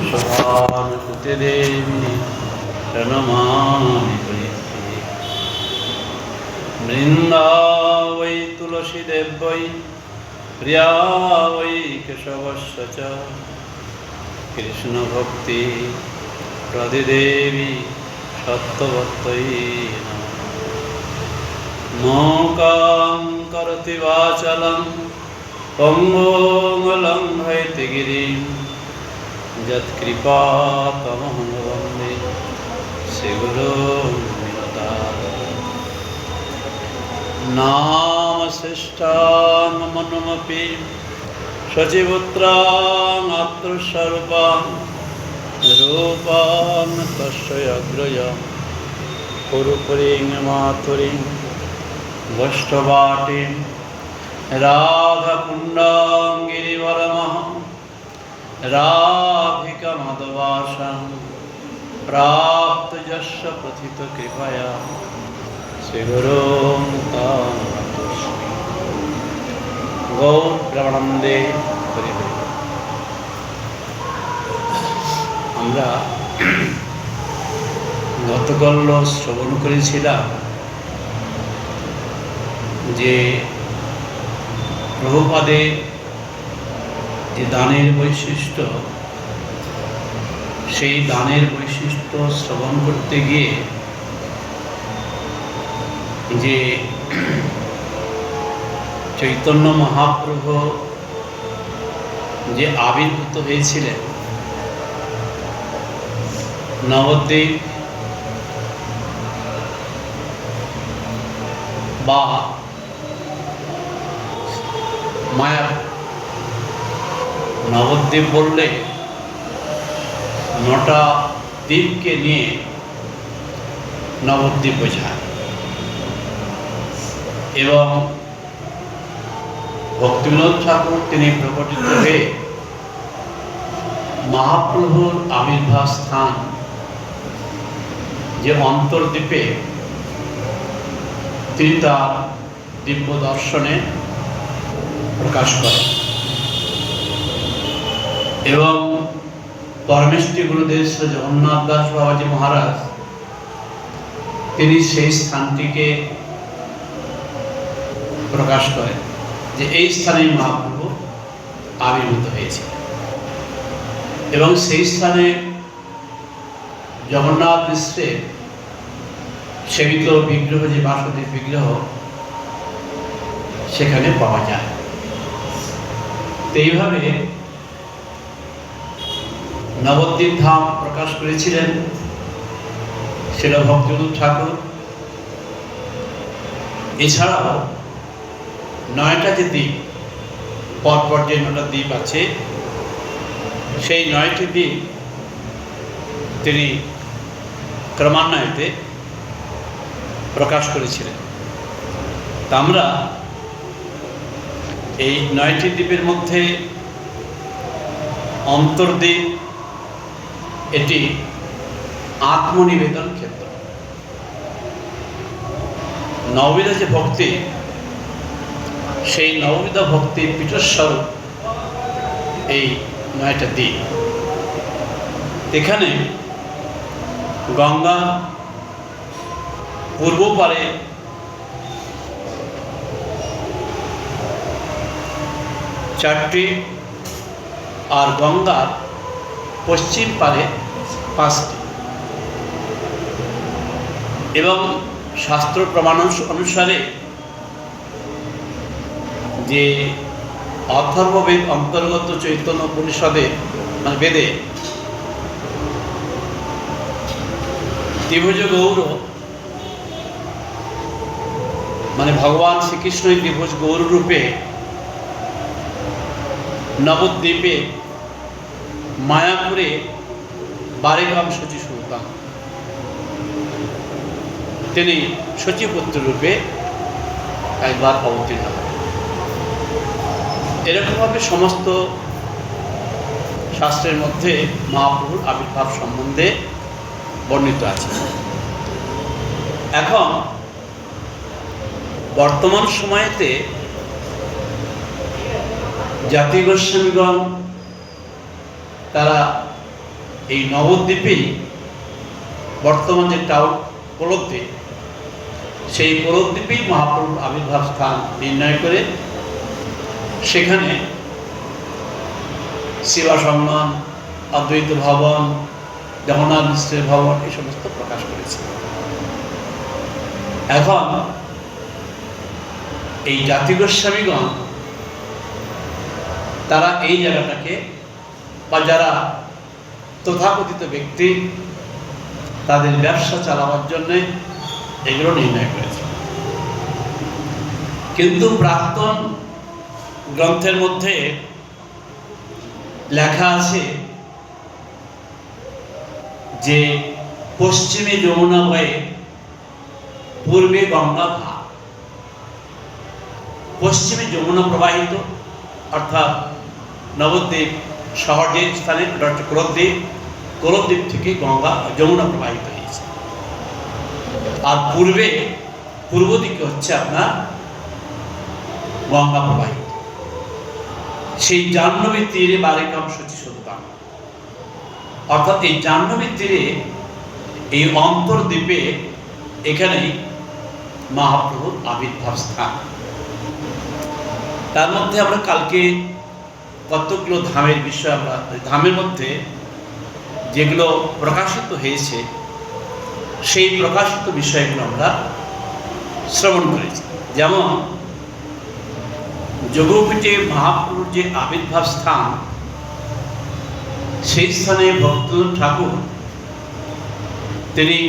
शोभानुसुते देवी प्रणमामि प्रीति। वृन्दावै तुलसी देव्यै प्रिया वै केशवस्य च कृष्ण भक्ति प्रदिदेवी सत्त्ववत्यै नमः। मूकां करोति वाचालं पङ्गुं लङ्घयति गिरिं यत्कृपातमहं वन्दे श्रीगुरुं नामशिष्टां मनुमपि शचिपुत्रां अत्रुस्वरूपां रूपां तस्य अग्रजं कुरुपुरीं माथुरीं वष्टवाटीं राधाकुण्डां गिरिवरमहं राधिकामदवासां प्राप्तयस्य प्रथितकृपया श्रीगुरुं तां नतोऽस्मि। गौर प्रेमानন্দে হরি হরি। আমরা গতকাল শ্রবণ করেছিলাম যে প্রভুপাদের যে দানের বৈশিষ্ট্য, সেই দানের বৈশিষ্ট্য শ্রবণ করতে গিয়ে যে চৈতন্য মহাপ্রভু যে আবির্ভূত হয়েছিলেন নবদ্বীপ বা মায়া, নবদ্বীপ বললে 9টা দ্বীপকে নিয়ে নবদ্বীপ বোঝায় এবং ভক্তিবিনোদ ঠাকুর তিনি প্রকটিত হয়ে মহাপ্রভুর আবির্ভাব স্থান যে অন্তর্দ্বীপে তিনি তার দিব্য দর্শনে প্রকাশ করেন এবং পরমেষ্ঠী গুরুদেব শ্রী জগন্নাথ দাস বাবাজি মহারাজ তিনি সেই স্থানটিকে প্রকাশ করেন যে এই স্থানেই মহাপ্রভু আবির্ভূত হয়েছে এবং সেই স্থানে জগন্নাথ মিশ্রের সেবিত বিগ্রহ, যে বাসুদেব বিগ্রহ সেখানে পাওয়া যায়। তো এইভাবে নবদ্বীপ ধাম প্রকাশ করেছিলেন সেটা ভক্তিবিনোদ ঠাকুর। এছাড়াও 9টা যে দ্বীপ, পরপর যে 9টা দ্বীপ আছে, সেই 9টি দ্বীপ তিনি ক্রমান্বয়ে প্রকাশ করেছিলেন। তা আমরা এই 9টি দ্বীপের মধ্যে অন্তর্দ্বীপ এটি আত্মনিবেদন ক্ষেত্র। নববিধা যে ভক্তি, সেই নববিধা ভক্তির পীঠস্বরূপ এই 9টা দ্বীপ। এখানে গঙ্গা পূর্ব পারে চারটি আর গঙ্গার পশ্চিম পারে 5টি এবং শাস্ত্র প্রমাণ অনুসারে যে অথর্ববেদ অন্তর্গত চৈতন্য উপনিষদে মানে বেদে ত্রিভুজ গৌর মানে ভগবান শ্রীকৃষ্ণই ত্রিভুজ গৌর রূপে নবদ্বীপে মায়াপুরে বারেগাম শচী সুলতান তিনি শচীপুত্র রূপে একবার অবতীর্ণ হন। এরকমভাবে সমস্ত শাস্ত্রের মধ্যে মহাপ্রভুর আবির্ভাব সম্বন্ধে বর্ণিত আছে। এখন বর্তমান সময়তে জাতি গোস্বামীগণ তারা এই নবদ্বীপেই বর্তমান যে টাউন কোলদ্বীপ, সেই কোলদ্বীপেই মহাপ্রভুর আবির্ভাব স্থান নির্ণয় করে সেখানে শিবা সম্মান, অদ্বৈত ভবন, জগন্নাথ মিশ্রের ভবন এই সমস্ত প্রকাশ করেছে। এখন এই জাতি গোস্বামীগণ তারা এই জায়গাটাকে, বা যারা তথাকথিত ব্যক্তি তাদের ব্যবসা চালাবার জন্যে এগুলো নির্ণয় করেছে। কিন্তু প্রাক্তন গ্রন্থের মধ্যে লেখা আছে যে পশ্চিমে যমুনা বয়ে পূর্বে গঙ্গা ভাগ। পশ্চিমে যমুনা প্রবাহিত, অর্থাৎ নবদ্বীপ শহর যে স্থানে কোলদ্বীপ, কোলদ্বীপ থেকে গঙ্গা যমুনা প্রবাহিত হয়েছে। আর পূর্ব দিকে হচ্ছে আপনার গঙ্গা প্রবাহিত। সেই জাহ্নবী তীরে বারেকাম সচি সত্যাম, অর্থাৎ এই জাহ্নবী তীরে এই অন্তর্দ্বীপে এখানেই মহাপ্রভুর আবির্ভাব স্থান। তার মধ্যে আমরা কালকে কতগুলো ধামের বিষয়, আমরা ধামের মধ্যে যেগুলো প্রকাশিত হয়েছে সেই প্রকাশিত বিষয়গুলো আমরা শ্রবণ করেছি। যেমন যোগপীঠে মহাপ্রভুর যে আবির্ভাব স্থান, সেই স্থানে ভক্তজন ঠাকুর তিনি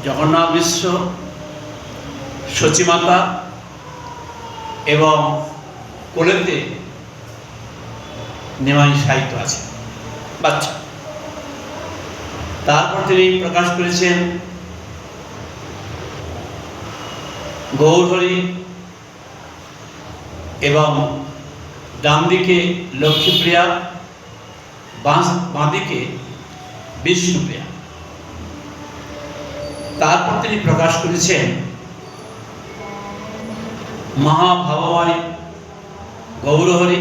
জগন্নাথ মিশ্র, সচিমাতা এবং কোলেতে নেমাই সাহিত্য আছে বাচ্চা। তারপর তিনি প্রকাশ করেছেন গৌরহরি এবং ডান দিকে লক্ষ্মীপ্রিয়া, বাঁ দিকে বিষ্ণুপ্রিয়া। তারপর তিনি প্রকাশ করেছেন মহাভাবময় গৌরহরি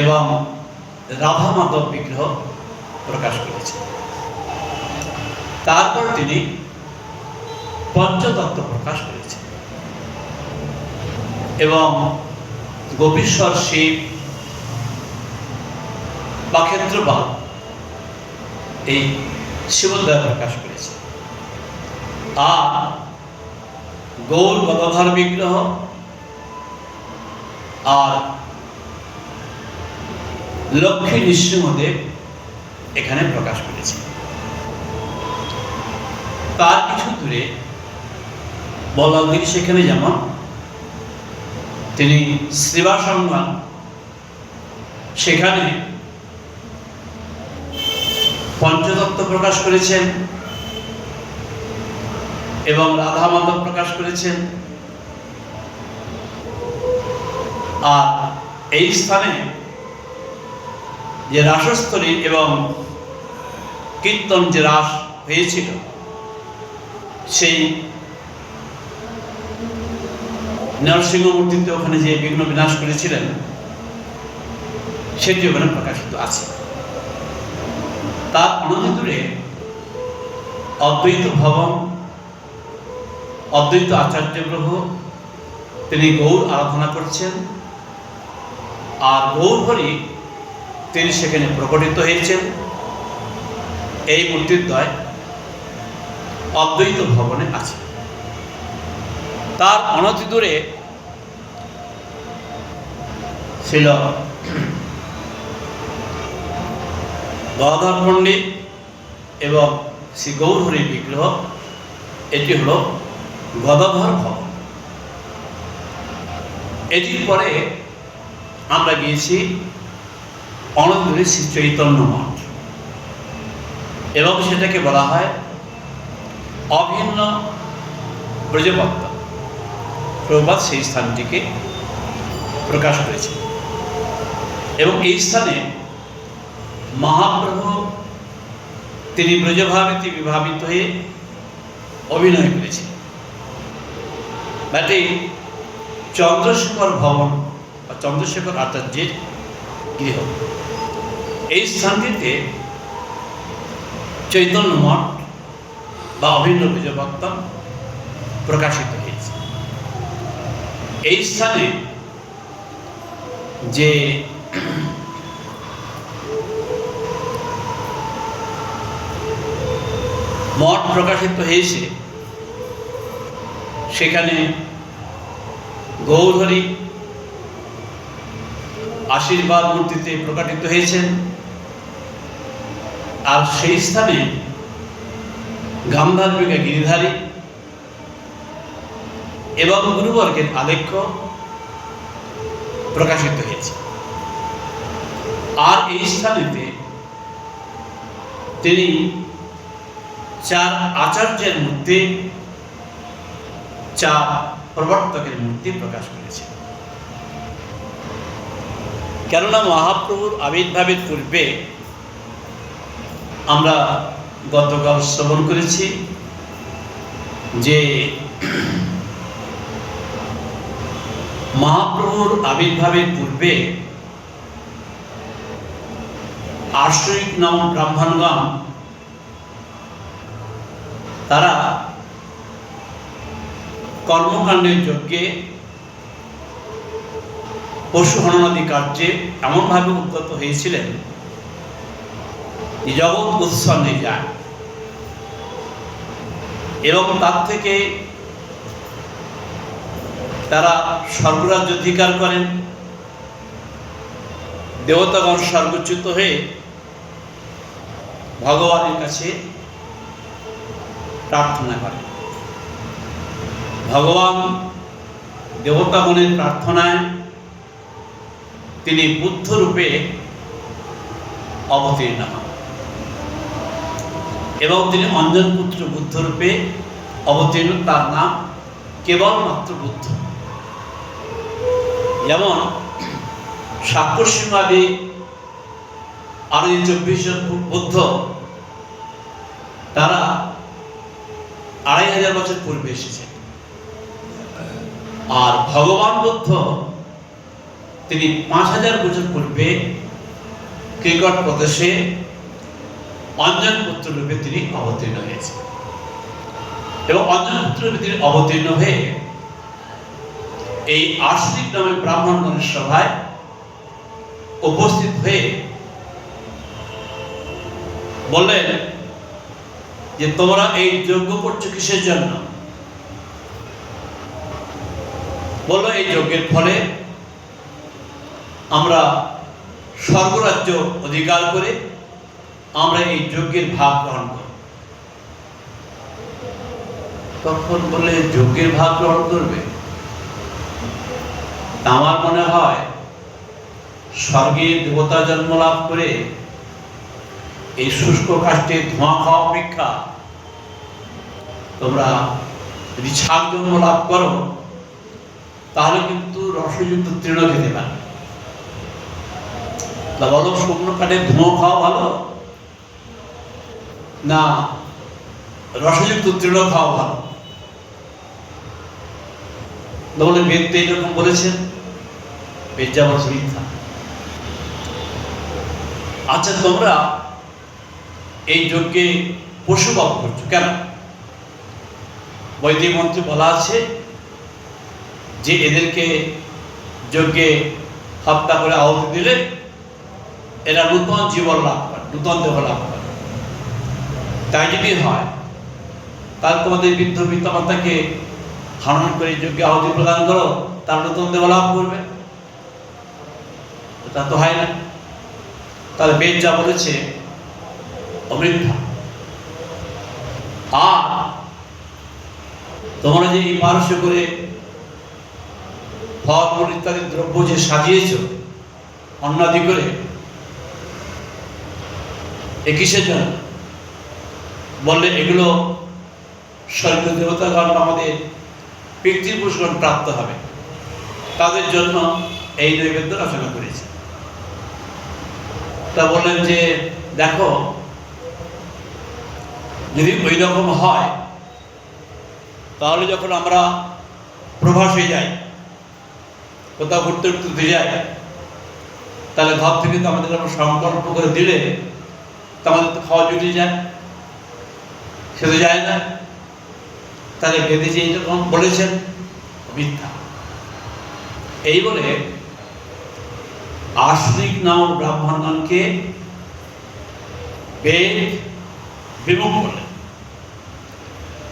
এবং রাধা মাধব বিগ্রহ প্রকাশ করেছেন। তারপর তিনি পঞ্চতত্ত্ব প্রকাশ করেছেন এবং গোপীশ্বর শিব বা ক্ষেত্রপাল এই শিবোদয় প্রকাশ করেছে। আর গৌর গদাধর বিগ্রহ আর লক্ষ্মী নৃসিংহদেব এখানে প্রকাশ করেছে। তার কিছু দূরে বলরামদিঘি, সেখানে যেমন তিনি শ্রীবাসঙ্গন, সেখানে পঞ্চতত্ত্ব প্রকাশ করেছেন এবং রাধা মাধব প্রকাশ করেছেন। আর এই স্থানে যে রাসস্থলী এবং কীর্তন যে রাস হয়েছিল, সেই নরসিংহমূর্তিতে ওখানে যে বিঘ্ন বিনাশ করেছিলেন সেটি ওখানে প্রকাশিত আছে। তার অনধিদূরে অদ্বৈত ভবন, অদ্বৈত আচার্য প্রভু তিনি গৌর আরাধনা করছেন, আর গৌরহরি তিনি সেখানে প্রকটিত হয়েছেন। এই মূর্তিদ্বয় অদ্বৈত ভবনে আছে। তার অনতিদূরে ছিল গদাধর পণ্ডিত এবং শ্রী গৌরহরির বিগ্রহ। এটি হল গদাধর ভবন। এটির পরে আমরা গিয়েছি অনন্তদূরে শ্রী চৈতন্য মঠ, এবং সেটাকে বলা হয় অভিন্ন ব্রজপত্র। প্রভুপাদ সেই স্থানটিকে প্রকাশ করেছে এবং এই স্থানে মহাপ্রভু তিনি ব্রজভাবেতে বিভাবিত হয়ে অভিনয় করেছেন। এটি চন্দ্রশেখর ভবন বা চন্দ্রশেখর আচার্যের গৃহ। এই স্থানটিতে চৈতন্য মঠ বা অভিন্ন বীজবর্তন প্রকাশিত হয়েছে। এই স্থানে যে মঠ প্রকাশিত হয়েছে সেখানে গৌরহরি আশীর্বাদ মূর্তিতে প্রকাশিত হয়েছেন, আর সেই স্থানে গান্ধারবিকা গিরিধারী এবং গুরুবর্গের আলেখ্য প্রকাশিত হয়েছে। আর এই স্থানেতে তিনি 4 আচার্যের মধ্যে 4 প্রবর্তকের মূর্তি প্রকাশ করেছেন। কেননা মহাপ্রভুর আবির্ভাবের পূর্বে আমরা গতকাল শ্রবণ করেছি যে মহাপ্রভুর আবির্ভাবের পূর্বে আর্ষয়িক নাম ব্রাহ্মণগণ তারা কর্মকাণ্ডের যজ্ঞে পশু হননাদি কার্যে এমনভাবে উদ্যত হয়েছিলেন জগৎ উৎসন্নে যায় এবং তার থেকে তারা স্বর্গরাজ্য অধিকার করেন। দেবতাগণ স্বর্গচ্যুত হয়ে ভগবানের কাছে প্রার্থনা করেন। ভগবান দেবতাগণের প্রার্থনায় তিনি বুদ্ধ রূপে অবতীর্ণ হন এবং তিনি অঞ্জন পুত্র বুদ্ধ রূপে অবতীর্ণ, তার নাম কেবলমাত্র বুদ্ধ। যেমন সাক্ষর সিংহাদি আরো 24 জন বুদ্ধ তারা 2500 বছর পূর্বে এসেছে, আর ভগবান বুদ্ধ তিনি 5000 বছর পূর্বে কেকট প্রদেশে অঞ্জন পুত্র রূপে তিনি অবতীর্ণ হয়েছে এবং অঞ্জন পুত্র রূপে তিনি অবতীর্ণ হয়ে এই আর্ষিক নামে ব্রাহ্মণগণের সভায় উপস্থিত হয়ে বললেন যে তোমরা এই যজ্ঞ করছো কিসের জন্য? বললো এই যজ্ঞের ফলে আমরা স্বর্গরাজ্য অধিকার করে আমরা এই যজ্ঞের ভাগ গ্রহণ করব। তখন বললে যজ্ঞের ভাগ গ্রহণ করবে? আমার মনে হয় স্বর্গে দেবতা জন্ম লাভ করে এই শুষ্ক কাষ্টে ধোঁয়া খাওয়া অপেক্ষা তোমরা যদি ছাগ জন্ম লাভ করো তাহলে কিন্তু রসযুক্ত তৃণ খেতে পারবে। তা বলো শুকনো কাঠে ধোঁয়া খাওয়া ভালো না রসযুক্ত তৃণ খাওয়া ভালো? বলে বেদ তো এইরকম বলেছেন, বেদ যা বলছে মিথ্যা। আচ্ছা তোমরা এই যজ্ঞে পশু বধ করছো কেন? বৈদিক মন্ত্রে বলা আছে যে এদেরকে যজ্ঞে হত্যা করে আহুতি দিলে এরা নূতন জীবন লাভ করে, নূতন দেহ লাভ করে। তাই যদি হয় তাহলে তোমাদের বৃদ্ধ পিতামাতাকে হনন করে যজ্ঞে আহুতি প্রদান করো, তার নূতন দেহ লাভ করবে। তা তো হয় না। তাহলে বেদ যা বলেছে অমিথ্যা। আর তোমরা যে এই পারস্য করে ফল ইত্যাদি দ্রব্য যে সাজিয়েছ অন্নাদি করে, এ কিসের জন্য? বললে এগুলো স্বর্গীয় দেবতাগণ আমাদের পিতৃপুরুষগণ প্রাপ্ত হবে, তাদের জন্য এই নৈবেদ্য রচনা করেছে। তা বললেন যে দেখো যদি ওই রকম হয় তাহলে যখন আমরা প্রবাসে যাই, কোথাও ঘুরতে ঘুরতে যাই, তাহলে ঘর থেকে তো আমাদের আমরা সংকল্প করে দিলে তো আমাদের তো খাওয়া জুটে যায়, সে তো যায় না। তাহলে বেদে যে এইরকম বলেছেন মিথ্যা। এই বলে আশ্রিক নামক ব্রাহ্মণগণকে বেদ বিমুখ করলেন।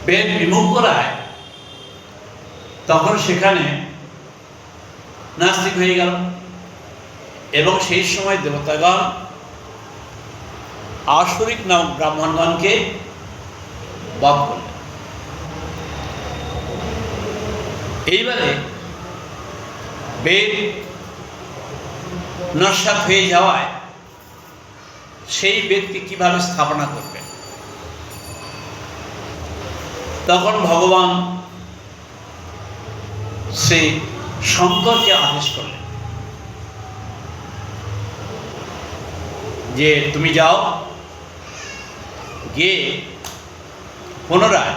বেদ বিমুখ করায় তখন সেখানে নাস্তিক হয়ে গেল, এবং সেই সময় দেবতাগণ আসরিক নামক ব্রাহ্মণগণকে বধ করলেন। এইবারে বেদ নস্যাৎ হয়ে যাওয়ায় সেই বেদকে কিভাবে স্থাপনা করবে, তখন ভগবান সেই শঙ্করকে আদেশ করলেন যে তুমি যাও, গিয়ে পুনরায়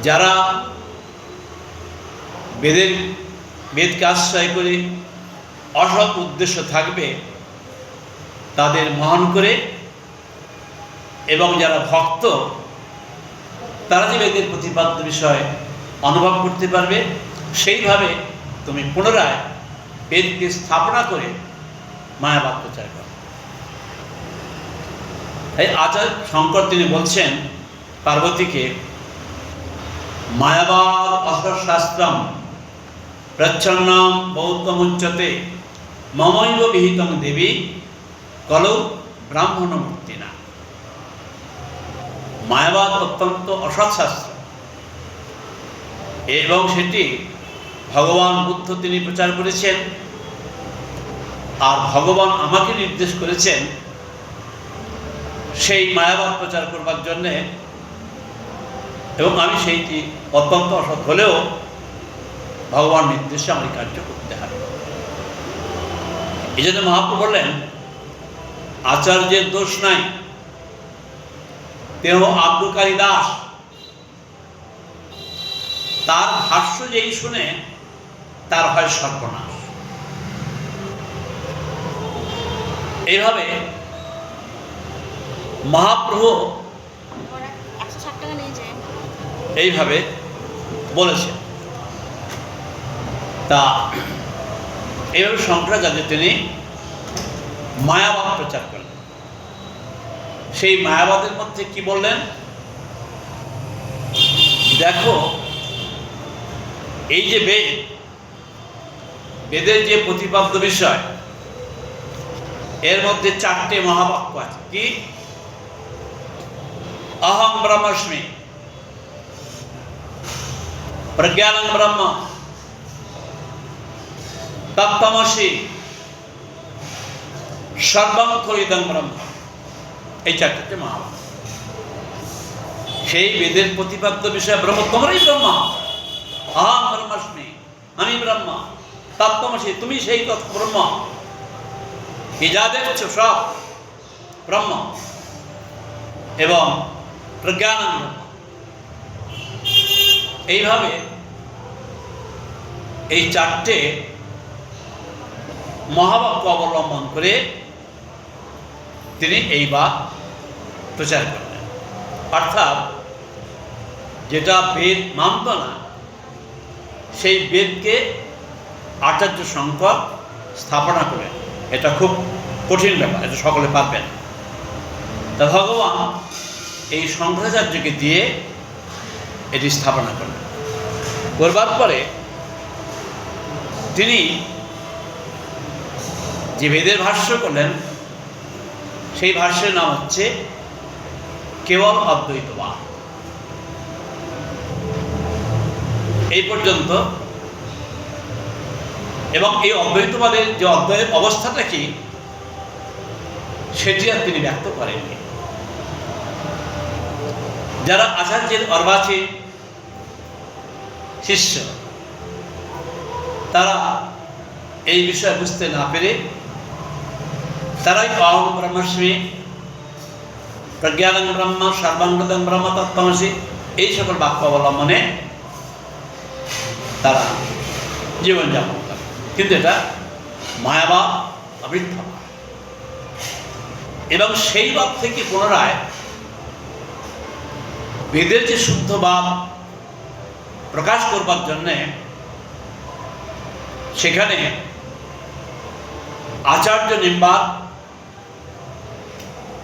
যারা বেদকে আশ্রয় করে অসৎ উদ্দেশ্য থাকবে তাদের মহান করে, এবং যারা ভক্ত তারা যে বেদের প্রতিপাদ্য বিষয় অনুভব করতে পারবে, সেইভাবে তুমি পুনরায় বেদকে স্থাপনা করে মায়াবাদ প্রচার করো। এই আচার্য শঙ্কর তিনি বলছেন পার্বতীকে, মায়াবাদ অসৎশাস্ত্রম প্রচ্ছন্নম বৌদ্ধমুচ্যতে মমৈব বিহিতং দেবী কলৌ ব্রাহ্মণ মুক্তি না। মায়াবাদ অত্যন্ত অসৎ শাস্ত্র, এবং সেটি ভগবান বুদ্ধ তিনি প্রচার করেছেন, আর ভগবান আমাকে নির্দেশ করেছেন সেই মায়াবাদ প্রচার করবার জন্যে, এবং আমি সেইটি অত্যন্ত অসৎ হলেও ভগবান নির্দেশে আমার কার্য করতে হবে। এই জন্য মহাপ্রভু বললেন আচার্যের দোষ নাই, তেহ আজ্ঞাকারী দাস। তার ভাষ্য যেই শুনে তার হয় সর্বনাশ। এইভাবে মহাপ্রভু এইভাবে বলেছেন। তা এইভাবে শঙ্করাচার্য তিনি মায়াবাদ প্রচার করলেন। সেই মায়াবাদের মধ্যে কি বললেন, দেখো এই যে বেদের যে প্রতিপাদ্য বিষয়, এর মধ্যে 4টে মহাবাক্য আছে। কি? অহং ব্রহ্মাস্মি, প্রজ্ঞানং ব্রহ্ম, তত্ত্বমসি, সর্বং খলিদং ব্রহ্ম। এই 4টে মহাবাক্য। সেই বেদের প্রতিপাদ্য বিষয় ব্রহ্ম, তোমরাই ব্রহ্ম। অহং ব্রহ্মাস্মি, আমি ব্রহ্ম। তত্ত্বমসি, তুমি সেই ব্রহ্ম। এই যা দেখছ সব ব্রহ্ম, এবং প্রজ্ঞানং ব্রহ্ম। এইভাবে এই 4টে মহাবাক্য অবলম্বন করে তিনি এই বাদ প্রচার করলেন। অর্থাৎ যেটা বেদ মানত না, সেই বেদকে আচার্য শঙ্কর স্থাপনা করেন। এটা খুব কঠিন ব্যাপার, এটা সকলে পারবেন। তা ভগবান এই শঙ্করাচার্যকে দিয়ে এটি স্থাপনা করলেন। করবার পরে তিনি যে বেদের ভাষ্য করলেন, সেই ভাষ্যের নাম হচ্ছে কেবল অদ্বৈতবাদ। এই পর্যন্ত। এবং এই অদ্বৈতবাদের যে অদ্বৈত অবস্থাটা কি, সেটি আর তিনি ব্যক্ত করেননি। যারা আচার্যের অর্বাচীন শিষ্য, তারা এই বিষয় বুঝতে না পেরে তারাই অহং ব্রহ্মাস্মি, প্রজ্ঞানং ব্রহ্ম, সর্বাঙ্গদং ব্রহ্ম, তত্ত্বমসি এই সকল বাক্য অবলম্বনে তারা জীবনযাপন করে। কিন্তু এটা মায়াবাদ বা মিথ্যাবাদ। এবং সেই বাদ থেকে পুনরায় বেদের যে শুদ্ধ ভাব প্রকাশ করবার জন্যে সেখানে আচার্য নিম্বাদ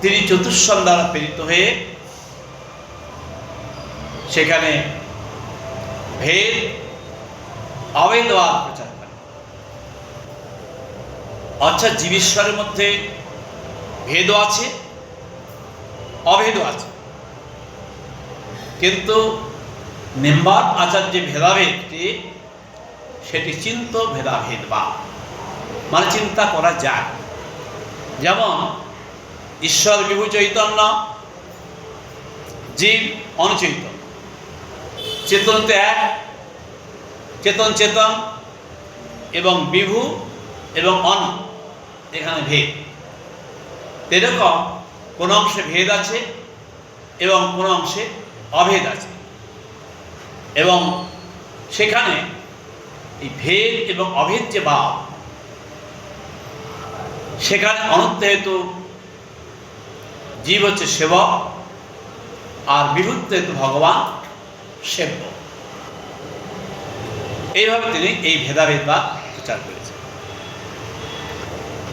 তিনি চতুষ্সম দ্বারা প্রেরিত হয়ে সেখানে ভেদ অভেদবাদ প্রচার করেন। অর্থাৎ জীবেশ্বরের মধ্যে ভেদও আছে, অভেদও আছে, কিন্তু নিম্বাদ আচার্য ভেদাভেদটি সেটি চিন্ত ভেদাভেদ বা মানে চিন্তা করা যায়। যেমন ঈশ্বর বিভু চৈতন্য, জীব অনুচৈতন্য, চেতন তো এক, চেতন চেতন, এবং বিভু এবং অন এখানে ভেদ। এরকম কোন অংশে ভেদ আছে এবং কোন অংশে অভেদ আছে, এবং সেখানে এই ভেদ এবং অভেদ যে ভাব সেখানে অনন্ত হেতু জীব হচ্ছে সেবক আর বিভূত হেতু ভগবান সেব্য। এইভাবে তিনি এই ভেদাভেদ বা প্রচার করেছেন।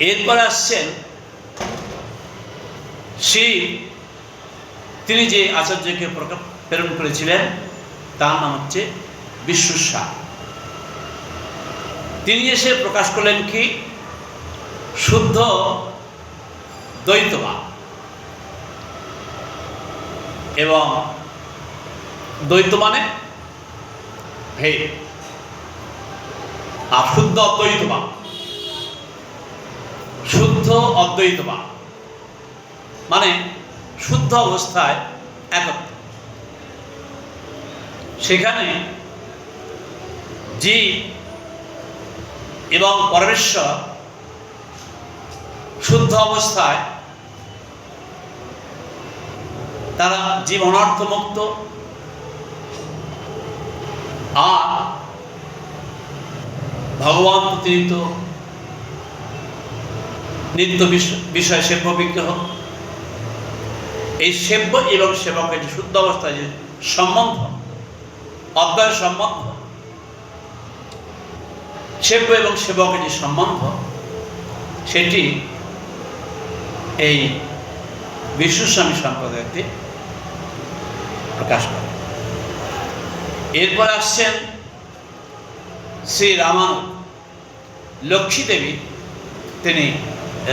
এরপর আসছেন শিব, তিনি যে আচার্যকে প্রেরণ করেছিলেন তার নাম হচ্ছে বিশ্বস্বা। তিনি এসে প্রকাশ করলেন কি শুদ্ধ দ্বৈতবাদ, এবং দ্বৈত মানে ভেদ, আর শুদ্ধ অদ্বৈতবাদ, শুদ্ধ অদ্বৈতবাদ মানে শুদ্ধ অবস্থায় একত্র। সেখানে জীব এবং পরমেশ্বর শুদ্ধ অবস্থায় তারা জীব অনর্থমুক্ত, আর ভগবান তিনি তো নিত্য বিষয় সেব্য বিগ্রহ। এই সেব্য এবং সেবকের যে শুদ্ধ অবস্থায় যে সম্বন্ধ, অদ্বয় সম্বন্ধ, সেব্য এবং সেবকের যে সম্বন্ধ, সেটি এই বিশ্বস্বামী সম্প্রদায়তে প্রকাশ করে। এরপর আসছেন শ্রী রামানুজ। লক্ষ্মী দেবী তিনি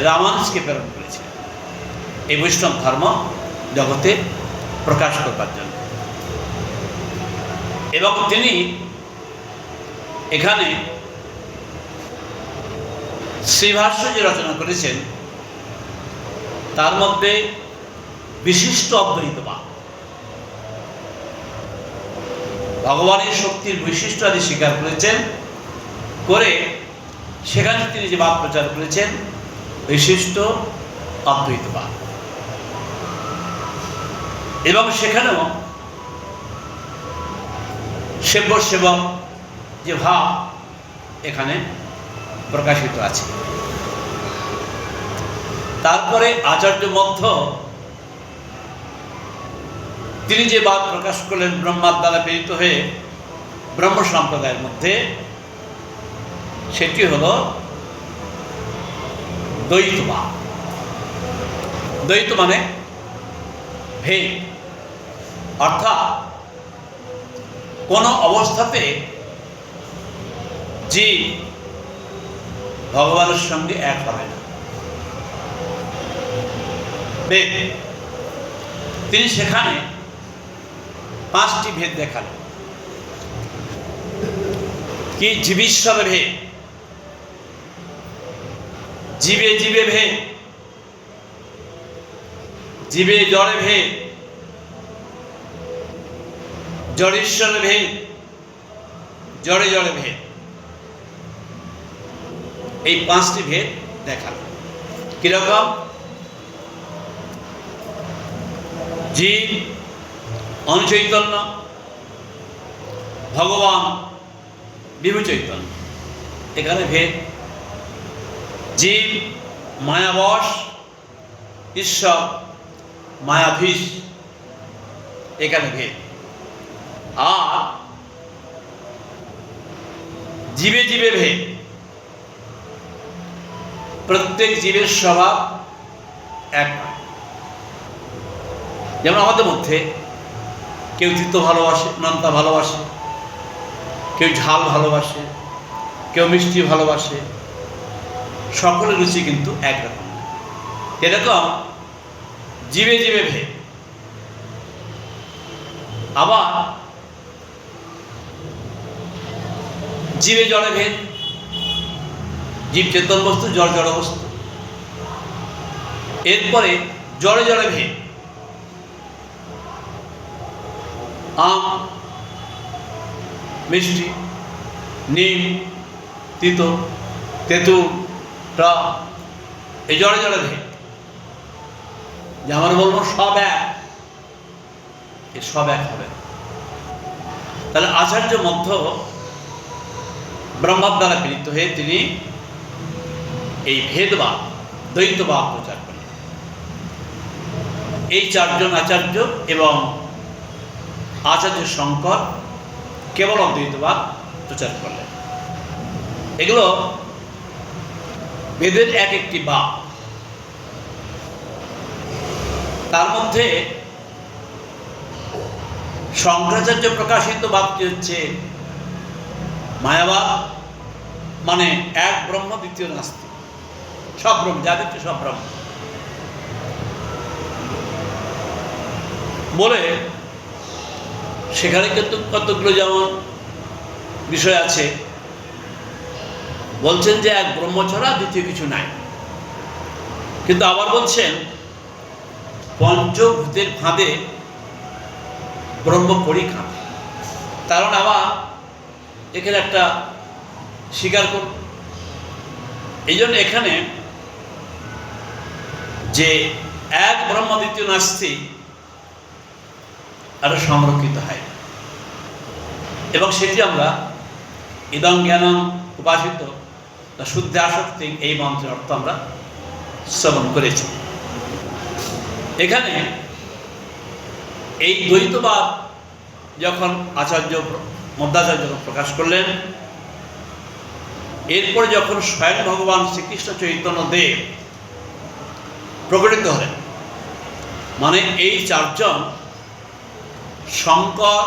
রামানুজকে প্রেরণ করেছিলেন এই বৈষ্ণব ধর্ম জগতে প্রকাশ করবার জন্য, এবং তিনি এখানে শ্রীভাষ্য যে রচনা করেছেন তার মধ্যে বিশিষ্ট অদ্বৈতবাদ, ভগবানের শক্তির বৈশিষ্ট্য আদি স্বীকার করেছেন, করে সেখানে তিনি যে বাদ প্রচার করেছেন বিশিষ্ট অদ্বৈতবাদ। এবং সেখানেও সেব্য সেবক যে ভাব এখানে প্রকাশিত আছে। তারপরে আচার্য মধ্য তিনি যে বাদ প্রকাশ করলেন ব্রহ্মার দ্বারা প্রেরিত হয়ে ব্রহ্ম সম্প্রদায়ের মধ্যে, সেটি হল দ্বৈতবাদ। দ্বৈত মানে ভেদ, অর্থাৎ কোন অবস্থাতে জীব ভগবানের সঙ্গে এক হবে না। ভেদ তিনি সেখানে 5টি ভেদ দেখালেন। কি? জীবেশ্বর ভেদ, জীবে জীবে ভেদ, জীবে জড়ে ভেদ, জড়েশ্বর ভেদ, জড়ে জড়ে ভেদ। এই 5টি ভেদ দেখালেন। কিরকম? জীব অনুচৈতন্য, ভগবান বিভু চৈতন্য, এখানে ভেদ। জীব মায়াবশ, ঈশ্বর মায়াধীশ, এখানে ভেদ। আর জীবে জীবে ভেদ। প্রত্যেক জীবের স্বভাব এক নয়। যেমন আমাদের মধ্যে কেউ তিতো ভালোবাসে, নোনতা ভালোবাসে, কেউ ঝাল ভালোবাসে, কেউ মিষ্টি ভালোবাসে, সকলের রুচি কিন্তু একরকম। এরকম জীবে জীবে ভেদ। আবার জীবে জড়ে ভেদ। জীব চেতন বস্তু, জড় জড় বস্তু। এরপরে জড়ে জড়ে ভেদ। আম মিষ্টি, নিম তিতো, তেঁতুল টক, এই জড়ে জড়ে ভেদ। যে আমার বলবো সব এক, এ সব এক হবে। তাহলে আচার্য মধ্য ব্রহ্মার দ্বারা প্রেরিত হয়ে তিনি এই ভেদবাদ, দ্বৈতবাদ প্রচার করেন। এই চারজন আচার্য এবং আচার্য শঙ্কর কেবল অদ্বৈতবাদ প্রচার করলেন। এগুলো বেদের এক একটি বাদ। তার মধ্যে শঙ্করাচার্য প্রকাশিত বাদটি হচ্ছে মায়াবাদ, মানে এক ব্রহ্ম দ্বিতীয় নাস্তি, সব ব্রহ্ম, যা দেখছে সব ব্রহ্ম বলে। সেখানে কিন্তু কতগুলো যেমন বিষয় আছে। বলছেন যে এক ব্রহ্ম ছাড়া দ্বিতীয় কিছু নাই, কিন্তু আবার বলছেন পঞ্চভূতের ফাঁদে ব্রহ্ম পরীক্ষা। কারণ আবার এখানে একটা স্বীকার করুন। এই জন্য এখানে যে এক ব্রহ্ম দ্বিতীয় নাস্তি আরো সংরক্ষিত হয়, এবং সেটি আমরা ইদং জ্ঞানং উপাসিত শুদ্ধ আসক্তি, এই মন্ত্রের অর্থ আমরা শ্রবণ করেছি। এখানে এই দ্বৈতবাদ যখন আচার্য মধ্যাচার্য প্রকাশ করলেন, এরপরে যখন স্বয়ং ভগবান শ্রীকৃষ্ণ চৈতন্য দেব প্রকটিত হলেন, মানে এই চারজন শঙ্কর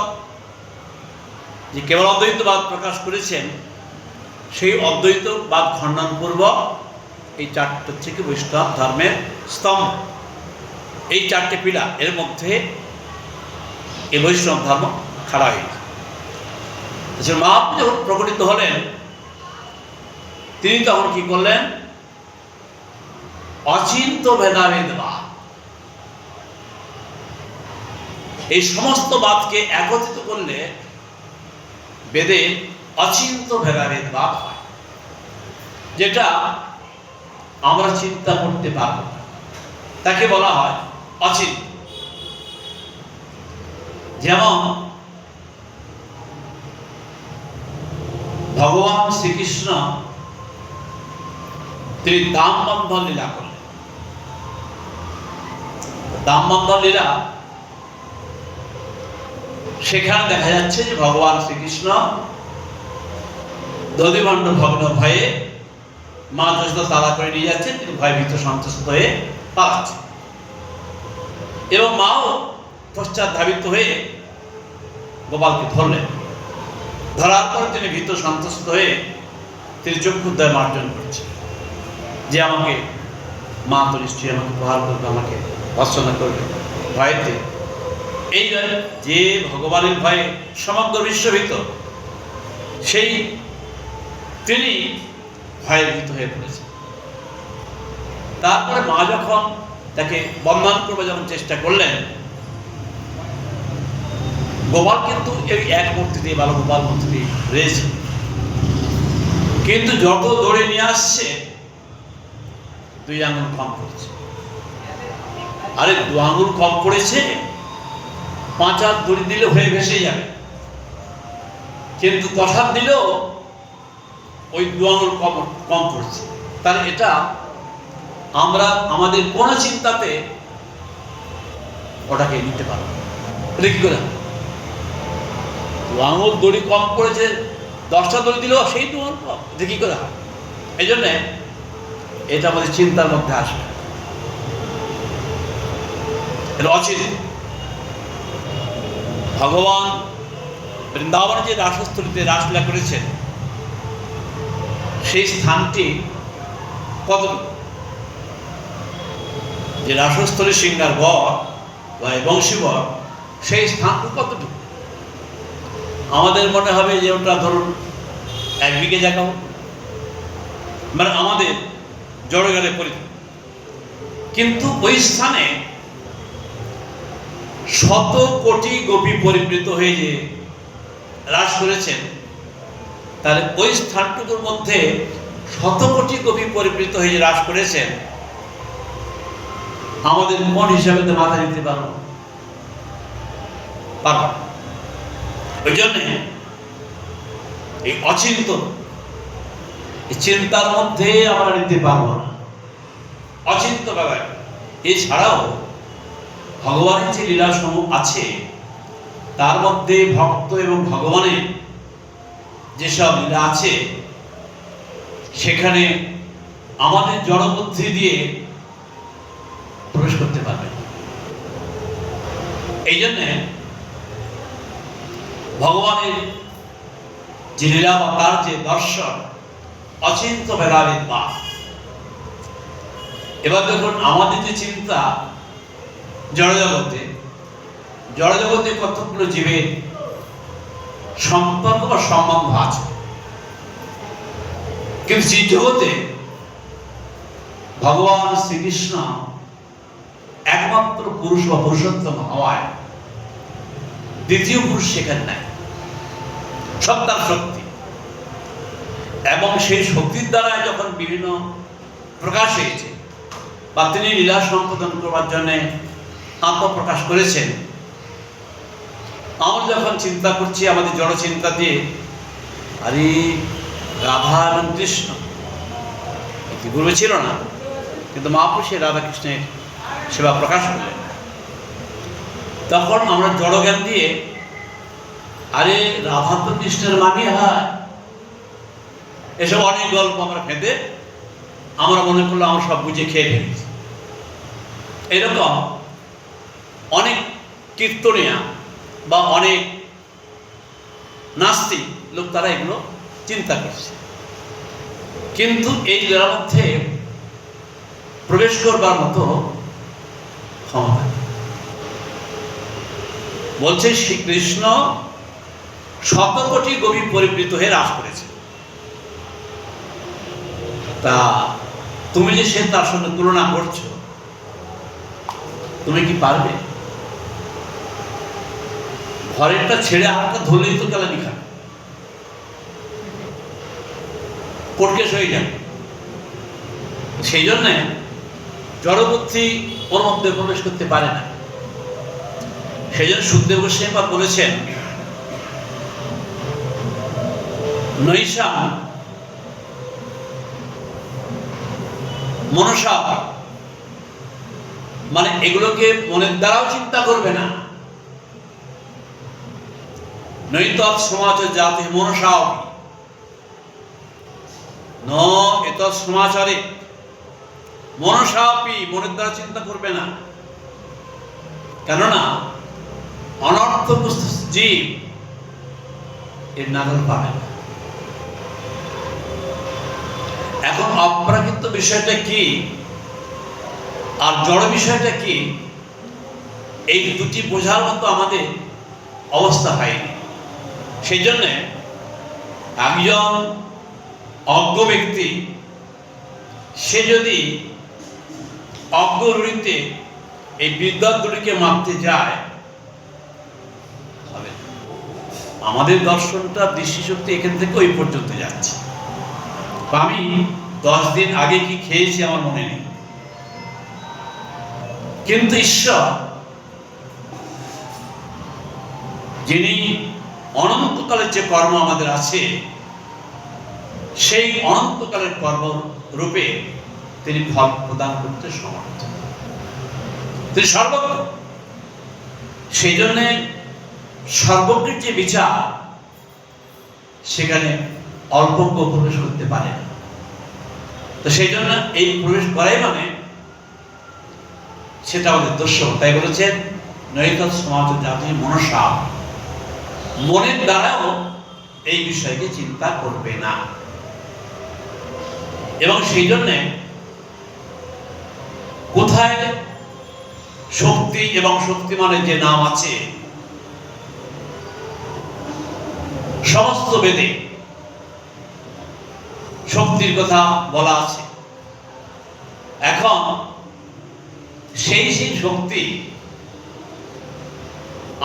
যে কেবল অদ্বৈতবাদ প্রকাশ করেছেন, সেই অদ্বৈতবাদ খণ্ডনপূর্বক এই চারটে হচ্ছে কি বৈষ্ণব ধর্মের স্তম্ভ। এই চারটে পিলার, এর মধ্যে এই বৈষ্ণব ধর্ম খাড়া হয়েছে। মহাপ্রভু যখন প্রকটিত হলেন, তিনি তখন কি করলেন? অচিন্ত ভেদাভেদবাদ, এই সমস্ত বাদকে একত্রিত করলে বেদে অচিন্ত ভেদাভেদবাদ হয়, যেটা আমরা চিন্তা করতে পারব না, তাকে বলা হয় অচিন্ত। যেমন ভগবান শ্রীকৃষ্ণ তিনি দামবন্ধন লীলা করলেন। দামবন্ধন লীলা, সেখানে দেখা যাচ্ছে যে ভগবান শ্রীকৃষ্ণ দধিমণ্ড ভগ্ন ভয়ে মা যশোদা তাড়া করে নিয়ে যাচ্ছেন, তিনি ভয়ভীত সন্ত্রস্ত হয়ে পালাচ্ছেন, এবং মাও পশ্চাৎ ধাবিত হয়ে গোপালকে ধরলেন। ধরার পর তিনি ভীত সন্ত্রস্ত হয়ে তিনি চক্ষুদ্বয় মার্জন করছেন, যে আমাকে মা তো নিশ্চয়ই আমাকে প্রহার করবে, আমাকে ভর্ৎসনা করবে ভয়েতে। এই যে ভগবানের ভয়ে সমগ্র বিশ্বভীত, সেই তিনি ভয়ে ভীত হয়ে পড়েছেন। তারপরে মা যখন তাকে বন্ধন করবে যখন চেষ্টা করলেন, গোপাল কিন্তু এই এক মূর্তি দিয়ে, বালগোপাল মূর্তি দিয়ে রয়েছে, কিন্তু যত দৌড়ে নিয়ে আসছে 2 আঙুল কম পড়েছে। আরে 2 আঙুল কম পড়েছে, 5 হাত দড়ি দিলে হয়ে ভেসে যাবে, কিন্তু 10 হাত দিলেও ওই 2 আঙুল কম পড়ছে। তাহলে এটা আমরা আমাদের কোন চিন্তাতে ওটাকে নিতে পারবো। এটা কি করে আঙুল দড়ি কম পড়েছে, 10টা দড়ি দিলেও সেই তো অল্প, এটা কি করে হয়? এই জন্যে এটা আমাদের চিন্তার মধ্যে আসবে, এটা অচিরে। ভগবান বৃন্দাবনে যে রাসস্থলীতে রাসলীলা করেছেন, সেই স্থানটি কত, যে রাসস্থলী সিংহার বর বা বংশীবর, সেই স্থানটি কতটুকু? আমাদের মনে হবে যে ওটা ধরুন 1 বিঘে জায়গা, মানে আমাদের জড়গালে পরিচিত, কিন্তু ওই স্থানে 100 কোটি গোপী পরিবৃত হয়ে যে রাস করেছেন, তাহলে ওই স্থানটুকুর মধ্যে 100 কোটি গোপী পরিবৃত হয়ে যে রাস করেছেন, আমাদের মন হিসাবে তো মাথা দিতে পারবো? ওই জন্যে এই অচিন্তন, এই চিন্তার মধ্যে আমরা নিতে পারবো না, অচিন্ত ব্যাপার। এছাড়াও ভগবানের যে লীলাসমূহ আছে, তার মধ্যে ভক্ত এবং ভগবানের যেসব লীলা আছে, সেখানে আমাদের জড়বুদ্ধি দিয়ে প্রবেশ করতে পারবে। এই জন্যে ভগবানের যে লীলা বা তার যে দর্শন, অচিন্ত ভেদাভেদ বা। এবার দেখুন আমাদের যে চিন্তা জড়জগতে কতগুলো জীবের সম্পর্ক বা সম্বন্ধ আছে, কিন্তু জীব জগতে ভগবান শ্রীকৃষ্ণ একমাত্র পুরুষ বা পুরুষোত্তম হওয়ায় দ্বিতীয় পুরুষ সেখানে নাই। সব তার শক্তি, এবং সেই শক্তির দ্বারা যখন বিভিন্ন প্রকাশ হয়েছে বা তিনি লীলা সম্পাদন করবার জন্য আত্মপ্রকাশ করেছেন, আমরা যখন চিন্তা করছি আমাদের জড় চিন্তা দিয়ে, আরে রাধা এবং কৃষ্ণ ইতিপূর্বে ছিল না, কিন্তু মহাপুরুষে রাধা কৃষ্ণের সেবা প্রকাশ করলেন, তখন আমরা জড়জ্ঞান দিয়ে আরে রাধা তো কৃষ্ণের মামি হয়, এসব অনেক গল্প আমরা ফেঁদে আমরা মনে করলো আমরা সব বুঝে খেয়ে ফেলেছি। এরকম অনেক কীর্তনিয়া বা অনেক নাস্তিক লোক তারা এগুলো চিন্তা করছে, কিন্তু এই লীলার মধ্যে প্রবেশ করবার মতো ক্ষমতা বলছে শ্রীকৃষ্ণ 100 কোটি গোপী পরিবৃত হয়ে রাস করেছে। তা তুমি যে সে তার সঙ্গে তুলনা করছো, তুমি কি পারবে? ঘরেরটা ছেড়ে আরেকটা ধরলেই তো কেলানি খাবে, কোর্টকেস হয়ে যাবে। সেই জন্যে জড়বুদ্ধি ওর মধ্যে প্রবেশ করতে পারে না। সেই জন্য সুখদেব গোস্বামী বলেছেন, নৈষা মনসা, মানে এগুলোকে মনের দ্বারাও চিন্তা করবে না। নৈতৎ সমাজ জাতি মনসা ন এতৎ সমাচারে, মনসাপি মনের দ্বারা চিন্তা করবে না, কেননা অনর্থগ্রস্ত জীব এর নাগাল পাবে না। এখন অপ্রাকৃত বিষয়টা কি আর জড় বিষয়টা কি, এই দুটি বোঝার মতো আমাদের অবস্থা হয়নি। সেই জন্যে একজন অজ্ঞ ব্যক্তি সে যদি অজ্ঞ রুড়িতে এই বিদ্যার দড়িকে মাপতে যায়, হবে। আমাদের দর্শনটা দৃষ্টিশক্তি এখান থেকে ওই পর্যন্ত যাচ্ছে। আমি 10 দিন আগে কি খেয়েছি আমার মনে নেই, কিন্তু ঈশ্বর যিনি অনন্তকালের যে কর্ম আমাদের আছে, সেই অনন্তকালের কর্ম রূপে তিনি ফল প্রদান করতে সমর্থ, তিনি সর্বজ্ঞ। সেই জন্যে সর্বজ্ঞের যে বিচার, সেখানে অল্পজ্ঞ প্রবেশ করতে পারে না। তো সেই জন্য এই প্রবেশ করাই মানে সেটা আমাদের দোষ। তাই বলেছেন নৈত সমাজ জাতি মনসা, মনের দ্বারাও এই বিষয়কে চিন্তা করবে না। এবং সেই জন্যে কোথায় শক্তি এবং শক্তিমানের যে নাম আছে, সমস্ত বেদে শক্তির কথা বলা আছে। এখন সেই শক্তি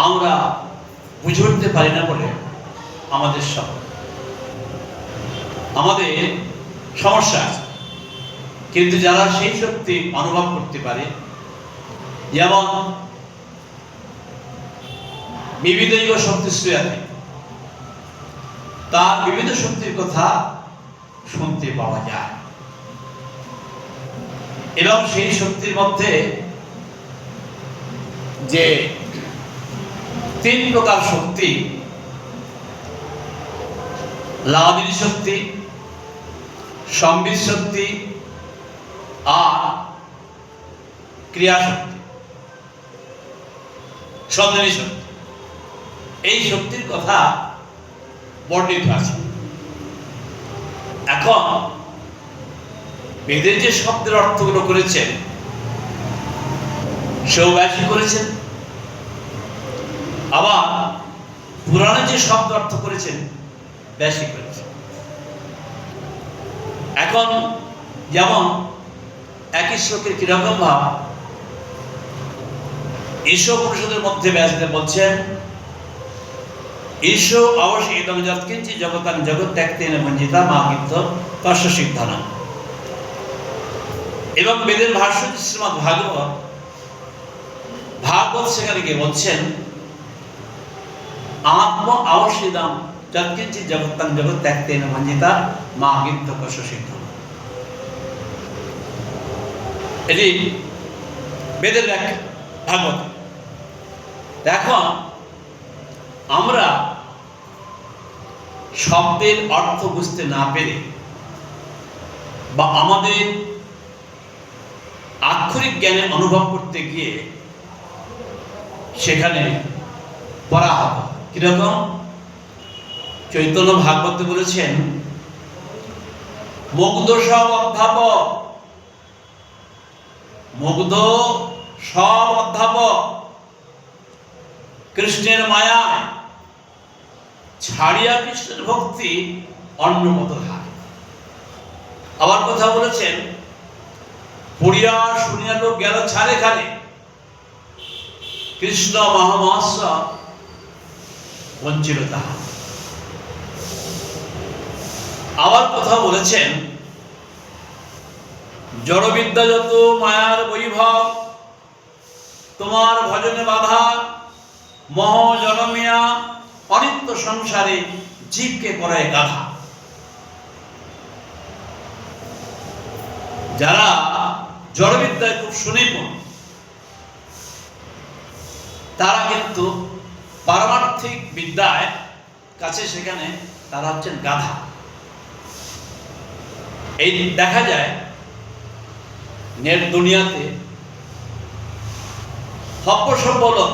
আমরা বুঝে উঠতে পারি না বলে আমাদের সমস্যা আছে। কিন্তু যারা সেই শক্তি অনুভব করতে পারে, যেমন বিবিধ শক্তিশ্রী আছে, তার বিবিধ শক্তির কথা শুনতে পাওয়া যায়। এবং সেই শক্তির মধ্যে যে 3 প্রকার শক্তি, লাভিনী শক্তি, সম্বিত শক্তি আর ক্রিয়া শক্তি, সঞ্জনী শক্তি, এই শক্তির কথা বর্ণিত আছে। এখন বেদের যে শব্দের অর্থগুলো করেছেন, সেও ব্যাসী করেছেন, আবার পুরাণে যে শব্দ অর্থ করেছেন ব্যাসী করেছেন। এখন যেমন একই শ্লোকের কিরকম ভাব, ঈশ্বর পরিষদের মধ্যে ব্যাসদেব বলছেন ঈশ্বর অবশ্যই ইদং যৎকিঞ্চি জগতাং জগৎ ত্যাগতেন বঞ্চিতা মা কীর্ত কর্ষ সিদ্ধানা। এবং বেদের ভাষ্য শ্রীমদ্ ভাগবত সেখানে গিয়ে বলছেন আত্ম অবশ্যিদাম যৎকিঞ্চি জগতাং জগৎ ত্যাগতেন বঞ্চিতা মা কীর্ত কর্ষ সিদ্ধানা। এটি বেদের ব্যাখ্যা ভাগবত। দেখো, আমরা শব্দের অর্থ বুঝতে না পেরে বা আমাদের আক্ষরিক জ্ঞানে অনুভব করতে গিয়ে সেখানে পরাহত। কিরকম? চৈতন্য ভাগবতে বলেছেন মুগ্ধ সব অধ্যাপক, মুগ্ধ সব অধ্যাপক কৃষ্ণের মায়ায় ছাড়িয়া কৃষ্ণের ভক্তি অন্যমত হায়। আবার কথা বলেছেন পড়িয়া শুনিয়া লোক গেল ছাড়ে খালে, কৃষ্ণ মহামহস্য বঞ্চিল তাহা। আবার কথা বলেছেন জড়বিদ্যা যত মায়ার বৈভব, তোমার ভজনে বাধা মহ জনমিয়া অনিত্য সংসারে জীবকে করায় গাধা। যারা জড়বিদ্যায় খুব সুনিপুণ, তারা কিন্তু পারমার্থিক বিদ্যায় কাছে সেখানে তারা হচ্ছেন গাধা। এই দেখা যায় নেট দুনিয়াতে সভ্য লোক